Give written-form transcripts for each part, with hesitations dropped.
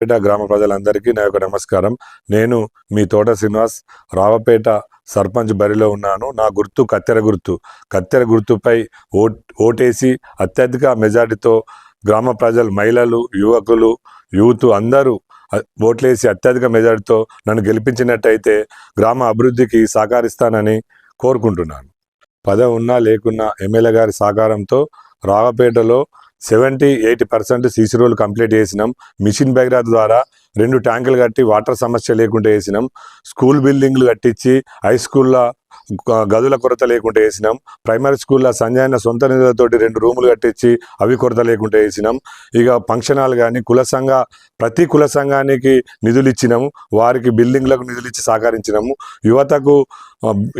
రావపేట గ్రామ ప్రజలందరికీ నా యొక్క నమస్కారం. నేను మీ తోట శ్రీనివాస్, రావపేట సర్పంచ్ బరిలో ఉన్నాను. నా గుర్తు కత్తెర గుర్తు. కత్తెర గుర్తుపై ఓటేసి అత్యధిక మెజార్టీతో గ్రామ ప్రజలు, మహిళలు, యువకులు, యూత్ అందరూ ఓట్లేసి అత్యధిక మెజార్టీతో నన్ను గెలిపించినట్టయితే గ్రామ అభివృద్ధికి సహకరిస్తానని కోరుకుంటున్నాను. పదవి ఉన్నా లేకున్నా ఎమ్మెల్యే గారి సహకారంతో రావపేటలో 70-80% సీసీ రోడ్లు కంప్లీట్ చేసినాం. మిషన్ భగీరథ ద్వారా 2 ట్యాంకులు కట్టి వాటర్ సమస్య లేకుండా వేసినాం. స్కూల్ బిల్డింగ్లు కట్టించి హై స్కూల్లో గదుల కొరత లేకుండా వేసినాం. ప్రైమరీ స్కూల్లో సంజయన సొంత నిధులతోటి 2 రూములు కట్టించి అవి కొరత లేకుండా వేసినాం. ఇక ఫంక్షన్ హాల్ కానీ ప్రతి కుల సంఘానికి నిధులు ఇచ్చినాము. వారికి బిల్డింగ్లకు నిధులు ఇచ్చి సహకరించినాము.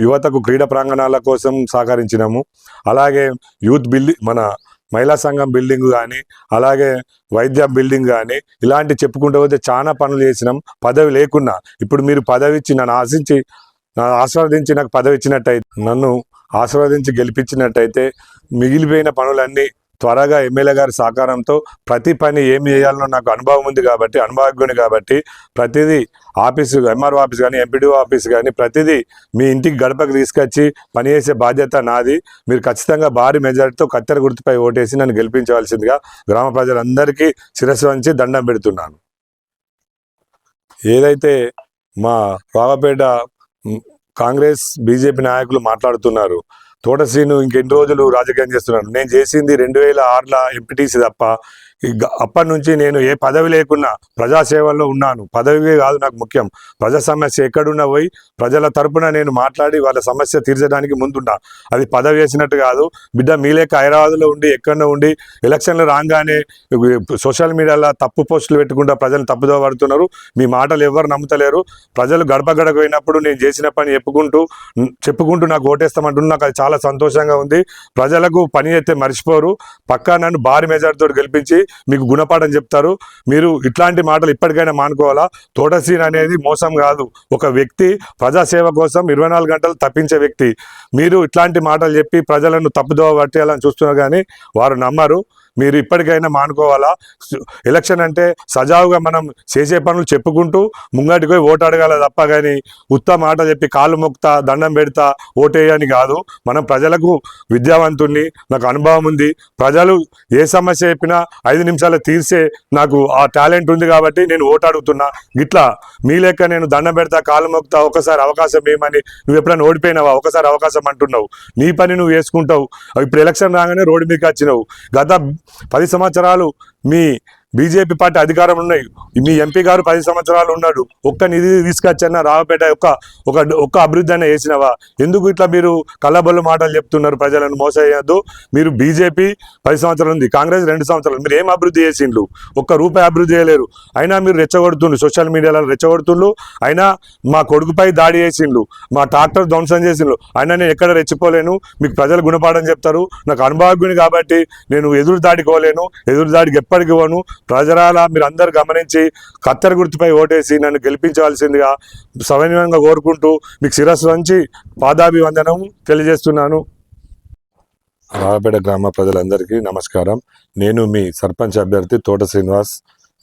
యువతకు క్రీడా ప్రాంగణాల కోసం సహకరించినాము. అలాగే యూత్ మన మహిళా సంఘం బిల్డింగ్ కానీ, అలాగే వైద్య బిల్డింగ్ కానీ, ఇలాంటి చెప్పుకుంటూ పోతే చాలా పనులు చేసినాం. పదవి లేకున్నా ఇప్పుడు మీరు పదవి ఇచ్చి నన్ను ఆశీర్వదించి నాకు పదవి ఇచ్చినట్టయితే, నన్ను ఆశీర్వదించి గెలిపించినట్టయితే మిగిలిపోయిన పనులన్నీ త్వరగా ఎమ్మెల్యే గారి సహకారంతో ప్రతి పని ఏమి చేయాలనో నాకు అనుభవం ఉంది కాబట్టి, అనుభవజ్ఞుని కాబట్టి ప్రతిదీ ఆఫీసు, ఎంఆర్ఓ ఆఫీస్ కానీ, ఎంపీడీఓ ఆఫీస్ కానీ ప్రతిదీ మీ ఇంటికి గడపకు తీసుకొచ్చి పనిచేసే బాధ్యత నాది. మీరు ఖచ్చితంగా భారీ మెజారిటీతో కత్తెర గుర్తుపై ఓటేసి నన్ను గెలిపించవలసిందిగా గ్రామ ప్రజలందరికీ శిరస్సు వంచి దండం పెడుతున్నాను. ఏదైతే మా రావపేట కాంగ్రెస్ బీజేపీ నాయకులు మాట్లాడుతున్నారు, తోట శ్రీను ఇంకెన్ని రోజులు రాజకీయం చేస్తున్నాను, నేను చేసింది 2006లో ఎంపీటీసీ తప్ప అప్పటి నుంచి నేను ఏ పదవి లేకున్నా ప్రజాసేవల్లో ఉన్నాను. పదవి కాదు నాకు ముఖ్యం, ప్రజా సమస్య ఎక్కడున్నా పోయి ప్రజల తరపున నేను మాట్లాడి వాళ్ళ సమస్య తీర్చడానికి ముందున్నా. అది పదవి వేసినట్టు కాదు. బిడ్డ మీలేక హైదరాబాద్లో ఉండి ఎక్కడో ఉండి ఎలక్షన్లు రాగానే సోషల్ మీడియాలో తప్పు పోస్టులు పెట్టుకుంటా ప్రజలు తప్పుదో పడుతున్నారు. మీ మాటలు ఎవరు నమ్ముతలేరు. ప్రజలు గడప గడప పోయినప్పుడు నేను చేసిన పని చెప్పుకుంటూ నాకు ఓటేస్తామంటున్నా. నాకు అది చాలా సంతోషంగా ఉంది. ప్రజలకు పని అయితే మర్చిపోరు. పక్కా నన్ను భారీ మెజార్టీతో గెలిపించి మీకు గుణపాఠం చెప్తారు. మీరు ఇట్లాంటి మాటలు ఇప్పటికైనా మానుకోవాలా. తోట శ్రీను అనేది మోసం కాదు, ఒక వ్యక్తి ప్రజాసేవ కోసం 24 గంటలు తప్పించే వ్యక్తి. మీరు ఇట్లాంటి మాటలు చెప్పి ప్రజలను తప్పుదోవ పట్టేయాలని చూస్తున్నారు కానీ వారు నమ్మరు. మీరు ఇప్పటికైనా మానుకోవాలా. ఎలక్షన్ అంటే సజావుగా మనం చేసే పనులు చెప్పుకుంటూ ముంగటికి పోయి ఓటు అడగాల తప్ప కానీ ఉత్త మాట చెప్పి కాళ్ళు మొక్తా దండం పెడతా ఓటేయని కాదు. మనం ప్రజలకు విద్యావంతుణ్ణి, నాకు అనుభవం ఉంది. ప్రజలు ఏ సమస్య చెప్పినా 5 నిమిషాలు తీర్చే నాకు ఆ టాలెంట్ ఉంది కాబట్టి నేను ఓటు అడుగుతున్నా. గిట్లా మీ లెక్క నేను దండం పెడతా, కాళ్ళు మొక్తా, ఒకసారి అవకాశం ఏమని నువ్వు ఎప్పుడైనా ఓడిపోయినావా? ఒకసారి అవకాశం అంటున్నావు, నీ పని నువ్వు వేసుకుంటావు. ఇప్పుడు ఎలక్షన్ రాగానే రోడ్డు మీదకి వచ్చినావు. గత 10 సంవత్సరాలు మీ బీజేపీ పార్టీ అధికారం ఉన్నాయి. మీ ఎంపీ గారు 10 సంవత్సరాలు ఉన్నాడు. ఒక్క నిధి తీసుకొచ్చన్నా రావపేట ఒక్క అభివృద్ధి అయినా చేసినవా? ఎందుకు ఇట్లా మీరు కళ్ళబొల్లు మాటలు చెప్తున్నారు? ప్రజలను మోసయ్యద్దు. మీరు బీజేపీ 10 సంవత్సరాలు ఉంది, కాంగ్రెస్ 2 సంవత్సరాలు. మీరు ఏం అభివృద్ధి చేసిండ్రు? ఒక్క రూపాయి అభివృద్ధి చేయలేరు. అయినా మీరు రెచ్చగొడుతుండ్రు, సోషల్ మీడియాలో రెచ్చగొడుతుండ్రు. అయినా మా కొడుకుపై దాడి చేసిండ్రు, మా ట్రాక్టర్ ధ్వంసం చేసిండ్రు. అయినా నేను ఎక్కడ రెచ్చిపోలేను. మీకు ప్రజలు గుణపాఠం చెప్తారు. నాకు అనుభవజ్ఞుని కాబట్టి నేను ఎదురు దాడికోలేను, ఎదురు దాడికి ఎప్పటికి పోను. ప్రజల మీరు అందరు గమనించి కత్తెర గుర్తుపై ఓటేసి నన్ను గెలిపించవలసిందిగా సవినయంగా కోరుకుంటూ మీకు శిరస్సు వంచి పాదాభివందనం తెలియజేస్తున్నాను. రావపేట గ్రామ ప్రజలందరికీ నమస్కారం. నేను మీ సర్పంచ్ అభ్యర్థి తోట శ్రీనివాస్.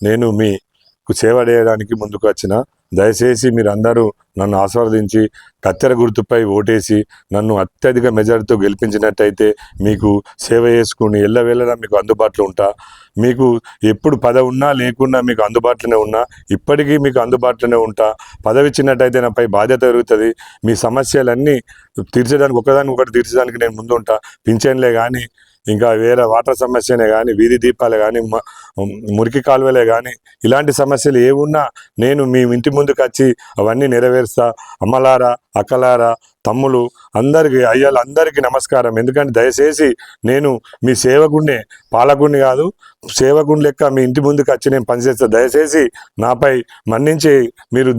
నేను మీకు సేవ చేయడానికి ముందుకు వచ్చిన. దయచేసి మీరందరూ నన్ను ఆశీర్వదించి కత్తెర గుర్తుపై ఓటేసి నన్ను అత్యధిక మెజారిటీతో గెలిపించినట్టయితే మీకు సేవ చేసుకుని ఎల్లవేళలా మీకు అందుబాటులో ఉంటా. మీకు ఎప్పుడు పదవి ఉన్నా లేకున్నా మీకు అందుబాటులోనే ఉన్నా. ఇప్పటికీ మీకు అందుబాటులోనే ఉంటా. పదవి ఇచ్చినట్టయితే నాపై బాధ్యత పెరుగుతుంది. మీ సమస్యలన్నీ తీర్చడానికి ఒకటి తీర్చడానికి నేను ముందు ఉంటా. పింఛన్లే కానీ, ఇంకా వేరే వాటర్ సమస్యనే కానీ, వీధి దీపాలే కానీ, మురికి కాలువలే కానీ, ఇలాంటి సమస్యలు ఏమున్నా నేను మీ ఇంటి ముందుకు వచ్చి అవన్నీ నెరవేరుస్తా. అమ్మలారా, అక్కలారా, తమ్ములు అందరికీ, అయ్యలందరికీ నమస్కారం. ఎందుకంటే దయచేసి నేను మీ సేవకుడినే, పాలకుడిని కాదు. సేవకుని లెక్క మీ ఇంటి ముందుకు వచ్చి నేను పనిచేస్తా. దయచేసి నాపై మన్నించి మీరు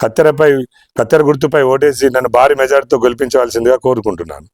కత్తెర గుర్తుపై ఓటేసి నన్ను భారీ మెజార్టీతో గెలిపించవలసిందిగా కోరుకుంటున్నాను.